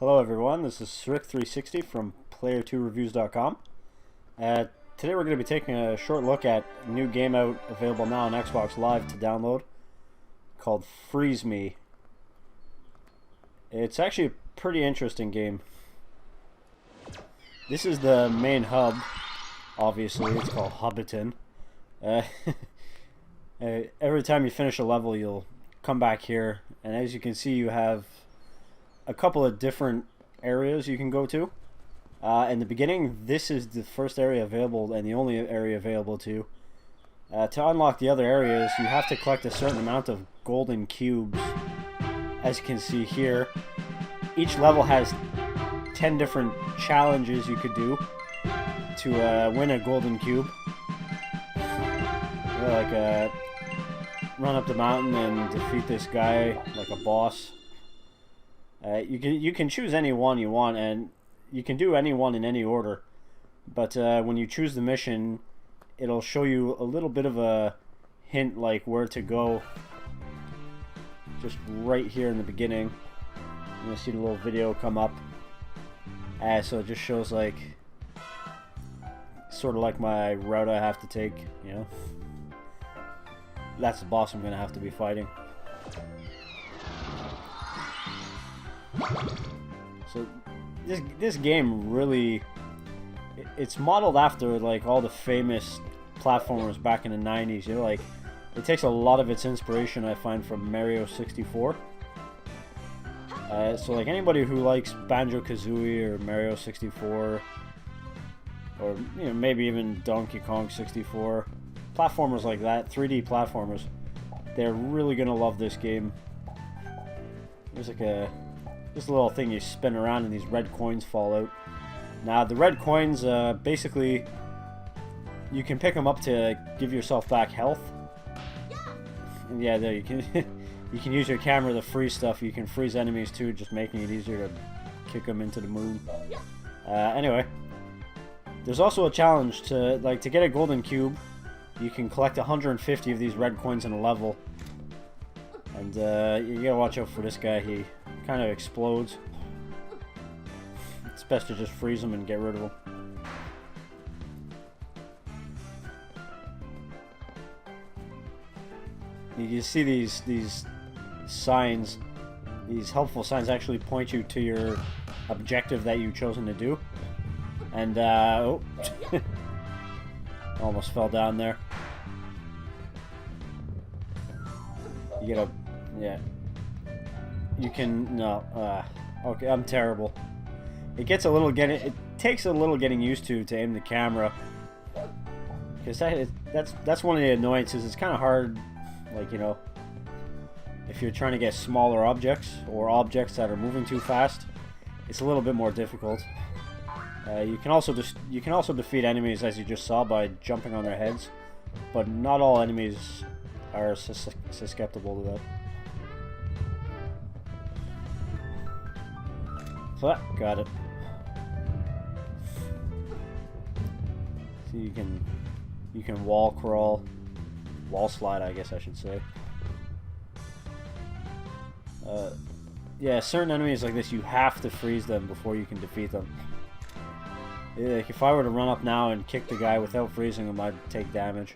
Hello everyone, this is Srick360 from Player2Reviews.com. Today we're going to be taking a short look at a new game out available now on Xbox Live to download called FreezeMe. It's actually a pretty interesting game. This is the main hub, obviously. It's called Hobbiton. Every time you finish a level you'll come back here, and as you can see you have a couple of different areas you can go to. In the beginning, this is the first area available and the only area available to. To unlock the other areas, you have to collect a certain amount of golden cubes. As you can see here, each level has 10 different challenges you could do to win a golden cube. Run up the mountain and defeat this guy like a boss. You can choose any one you want, and you can do any one in any order. But when you choose the mission, it'll show you a little bit of a hint, like where to go. Just right here in the beginning, you'll see the little video come up. So it just shows like sort of like my route I have to take. You know, that's the boss I'm gonna have to be fighting. So this game really, it's modeled after like all the famous platformers back in the 90s. You know, like it takes a lot of its inspiration, I find, from Mario 64. So like anybody who likes Banjo-Kazooie or Mario 64, or you know, maybe even Donkey Kong 64, platformers like that, 3D platformers, they're really gonna love this game. There's like this little thing you spin around and these red coins fall out. Now the red coins, basically, you can pick them up to give yourself back health. And yeah, there you can you can use your camera to freeze stuff. You can freeze enemies too, just making it easier to kick them into the moon. Anyway, there's also a challenge to get a golden cube. You can collect 150 of these red coins in a level. And you gotta watch out for this guy. He kind of explodes. It's best to just freeze him and get rid of him. You can see these signs, these helpful signs actually point you to your objective that you've chosen to do. And oh, almost fell down there. You gotta, yeah. You can, no, okay, I'm terrible. It takes a little getting used to aim the camera. Because that's one of the annoyances. It's kind of hard, like, you know, if you're trying to get smaller objects or objects that are moving too fast, it's a little bit more difficult. You can also defeat enemies, as you just saw, by jumping on their heads, but not all enemies are susceptible to that. So, got it. So you can wall crawl, wall slide, I guess I should say. Yeah, certain enemies like this, you have to freeze them before you can defeat them. Like if I were to run up now and kick the guy without freezing him, I'd take damage.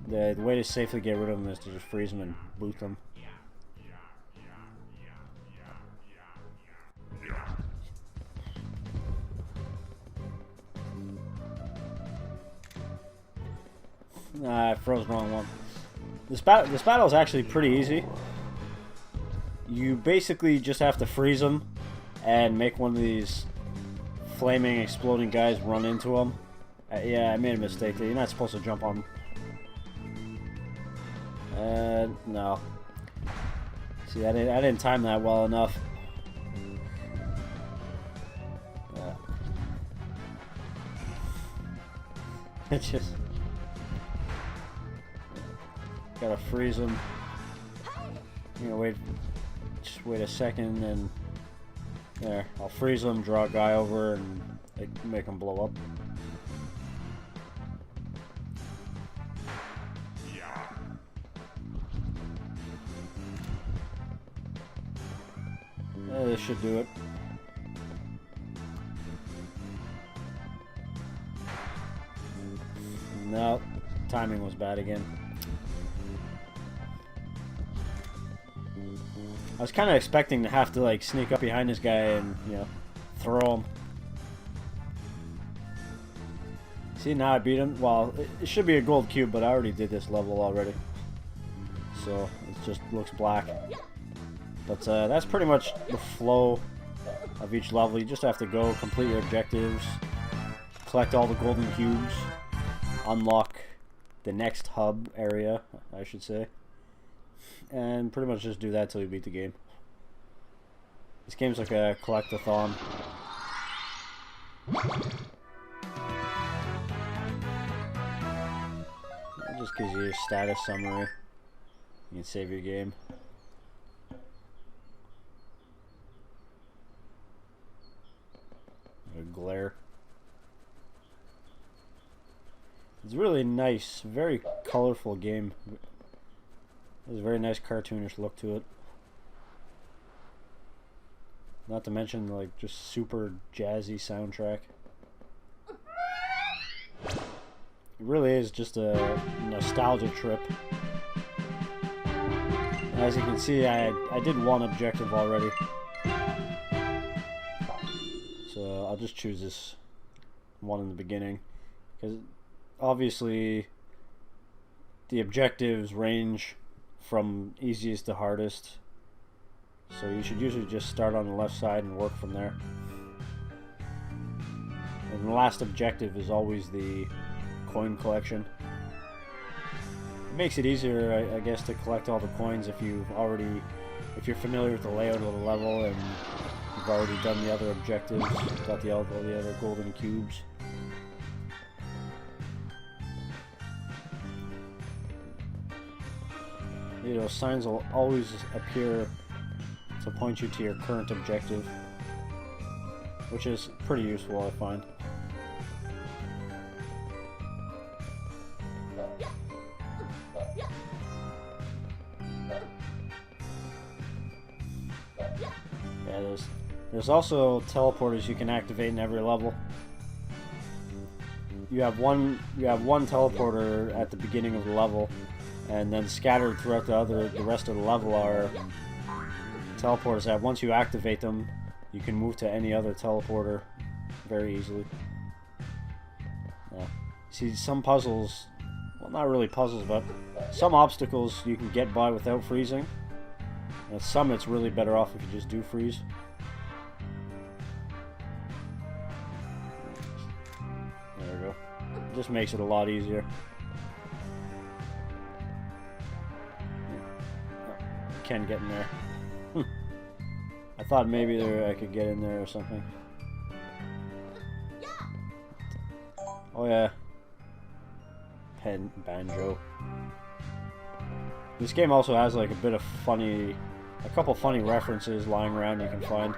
The way to safely get rid of them is to just freeze them and boot them. Nah, I froze the wrong one. This battle is actually pretty easy. You basically just have to freeze them and make one of these flaming, exploding guys run into them. Yeah, I made a mistake there. You're not supposed to jump on them. No. See, I didn't time that well enough. It's just gotta freeze them. You know, just wait a second, and there. I'll freeze them, draw a guy over, and make them blow up. This should do it. No, timing was bad again. I was kind of expecting to have to like sneak up behind this guy and, you know, throw him. See, now I beat him. Well, it should be a gold cube, but I already did this level already. So it just looks black. But that's pretty much the flow of each level. You just have to go, complete your objectives, collect all the golden cubes, unlock the next hub area, I should say, and pretty much just do that till you beat the game. This game's like a collect-a-thon. It just gives you a status summary. You can save your game. A glare. It's really nice, very colorful game. There's a very nice cartoonish look to it. Not to mention, like, just super jazzy soundtrack. It really is just a nostalgia trip. As you can see, I did one objective already. So I'll just choose this one in the beginning, because obviously the objectives range from easiest to hardest, so you should usually just start on the left side and work from there. And the last objective is always the coin collection. It makes it easier, I guess, to collect all the coins if you're familiar with the layout of the level and you've already done the other objectives, got all the other golden cubes. You know, signs will always appear to point you to your current objective, which is pretty useful, I find. Yeah, there's also teleporters you can activate in every level. You have one teleporter at the beginning of the level, and then scattered throughout the rest of the level are teleporters that once you activate them, you can move to any other teleporter very easily. Yeah. See, some puzzles, well, not really puzzles, but some obstacles you can get by without freezing. And some it's really better off if you just do freeze. There we go. It just makes it a lot easier. Can get in there. I thought maybe I could get in there or something. Oh yeah. Banjo. This game also has like a couple funny references lying around you can find.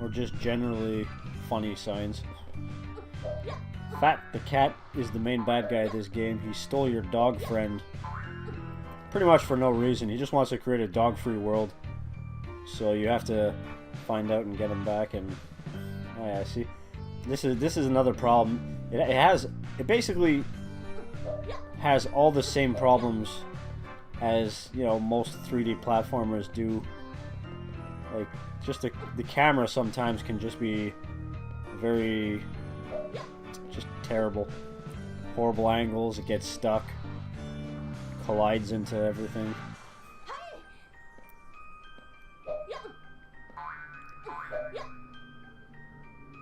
Or just generally funny signs. Fat the cat is the main bad guy of this game. He stole your dog friend. Pretty much for no reason. He just wants to create a dog-free world. So you have to find out and get him back. And oh yeah, see, this is another problem. It basically has all the same problems as, you know, most 3D platformers do. Like, just the camera sometimes can just be very just terrible. Horrible angles. It gets stuck. Collides into everything.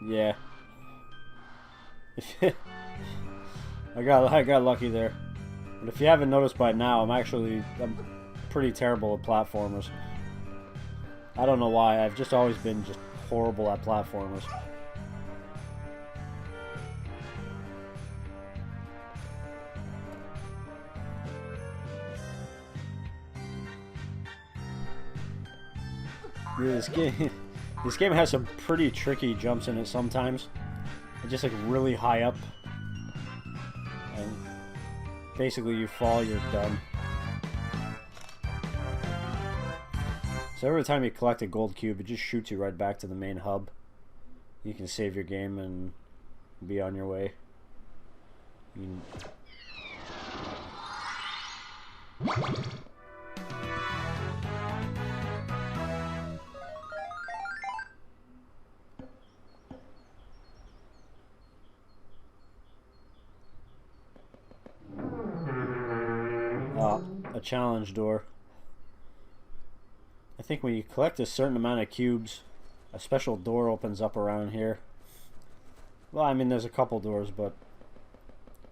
Yeah. I got lucky there. But if you haven't noticed by now, I'm pretty terrible at platformers. I don't know why. I've just always been just horrible at platformers. This game has some pretty tricky jumps in it sometimes. It's just like really high up, and basically you fall, you're done. So every time you collect a gold cube, it just shoots you right back to the main hub. You can save your game and be on your way. A challenge door. I think when you collect a certain amount of cubes, a special door opens up around here. Well, I mean, there's a couple doors, but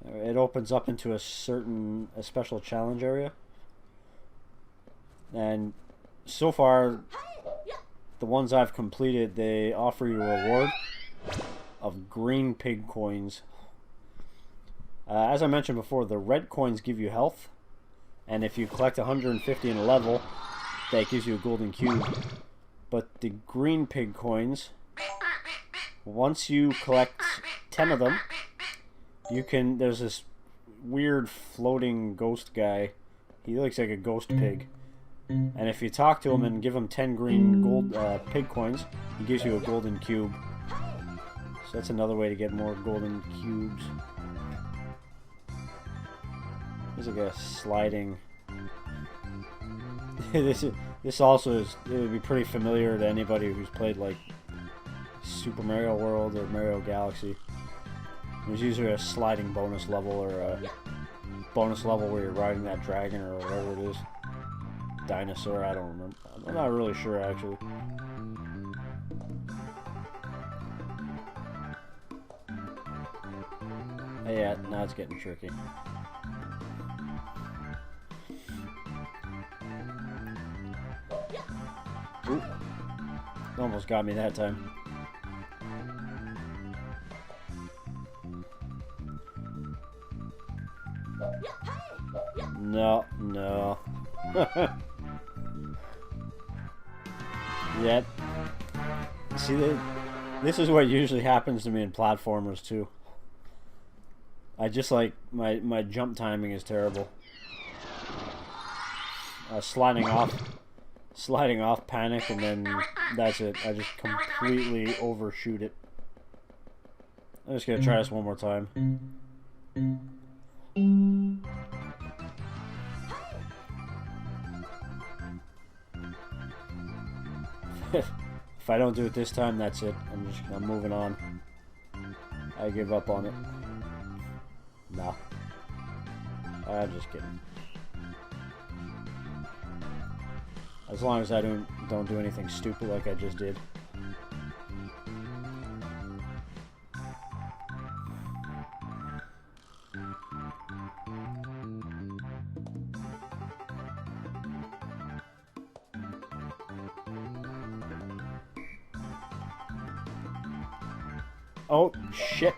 it opens up into a special challenge area. And so far, the ones I've completed, they offer you a reward of green pig coins. As I mentioned before, the red coins give you health, and if you collect 150 in a level, that gives you a golden cube. But the green pig coins, once you collect 10 of them, you can, there's this weird floating ghost guy. He looks like a ghost pig. And if you talk to him and give him 10 green gold pig coins, he gives you a golden cube. So that's another way to get more golden cubes. There's like a sliding... this also is, it would be pretty familiar to anybody who's played like Super Mario World or Mario Galaxy. There's usually a sliding bonus level or a bonus level where you're riding that dragon or whatever it is. Dinosaur, I don't remember. I'm not really sure actually. Yeah, now it's getting tricky. Ooh. Almost got me that time. No, no. Yet. See, this is what usually happens to me in platformers too. I just like my jump timing is terrible. Sliding off panic, and then that's it. I just completely overshoot it. I'm just gonna try this one more time. If I don't do it this time, that's it. I'm moving on. I give up on it. Nah. I'm just kidding. As long as I don't do anything stupid like I just did. Oh, shit.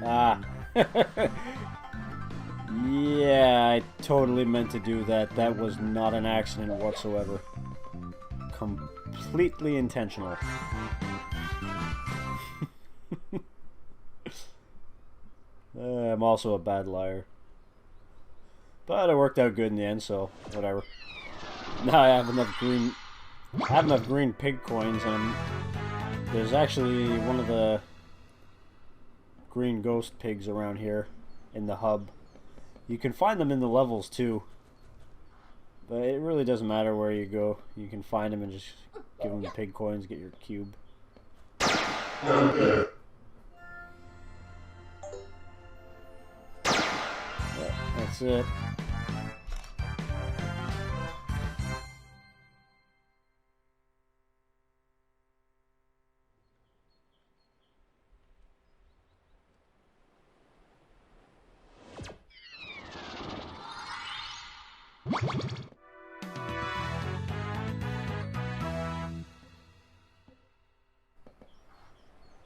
Ah. Yeah, I totally meant to do that. That was not an accident whatsoever. Completely intentional. I'm also a bad liar. But it worked out good in the end, so whatever. Now I have enough green pig coins, and there's actually one of the green ghost pigs around here in the hub. You can find them in the levels too, but it really doesn't matter where you go. You can find them and just give them the pig coins, get your cube. Yeah, that's it.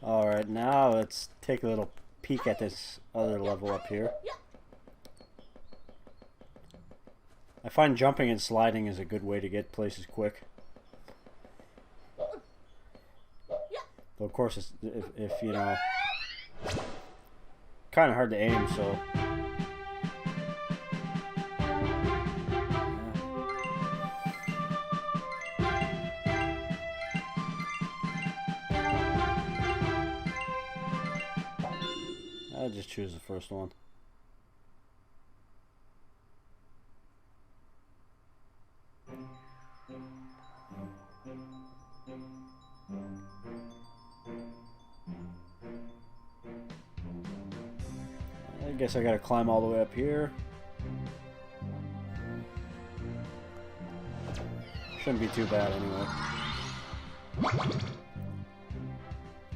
Alright, now let's take a little peek at this other level up here. I find jumping and sliding is a good way to get places quick. Though of course, it's, if you know, kind of hard to aim, so... just choose the first one. I guess I gotta climb all the way up here. Shouldn't be too bad anyway.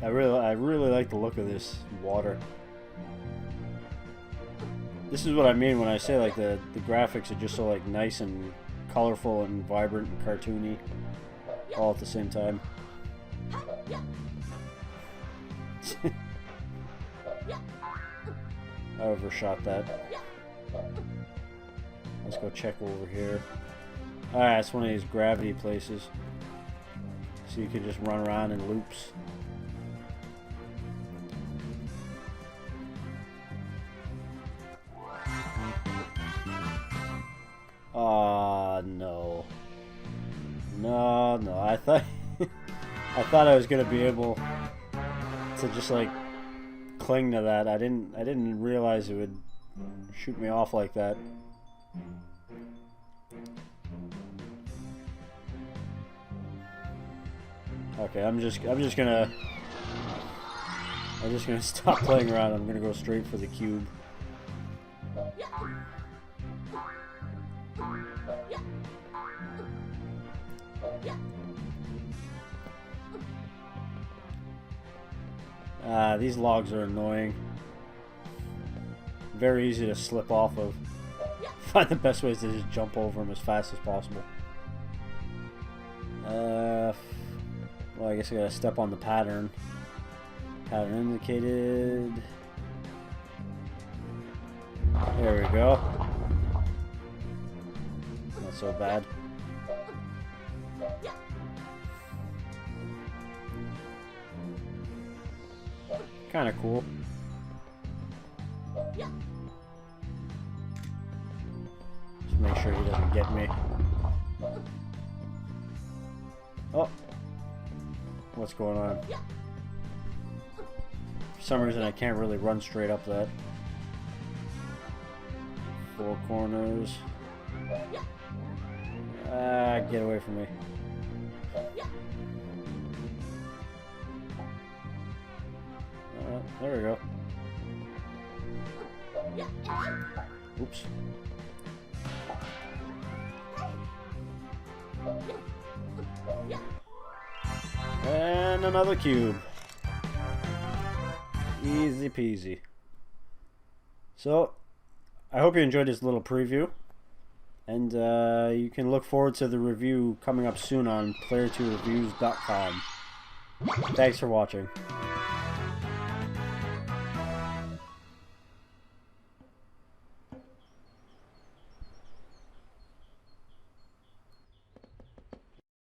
I really like the look of this water. This is what I mean when I say like the graphics are just so like nice and colorful and vibrant and cartoony all at the same time. I overshot that. Let's go check over here. Alright, it's one of these gravity places. So you can just run around in loops. No. No, I thought I thought I was gonna be able to just like cling to that. I didn't realize it would shoot me off like that. Okay, I'm just gonna stop playing around. I'm gonna go straight for the cube. These logs are annoying. Very easy to slip off of. Find the best ways to just jump over them as fast as possible. Well, I guess I gotta step on the pattern. Pattern indicated. There we go. Not so bad. Kind of cool. Just make sure he doesn't get me. Oh. What's going on? For some reason I can't really run straight up that. Four corners. Get away from me. There we go. Oops. And another cube. Easy peasy. So, I hope you enjoyed this little preview. And you can look forward to the review coming up soon on player2reviews.com. Thanks for watching.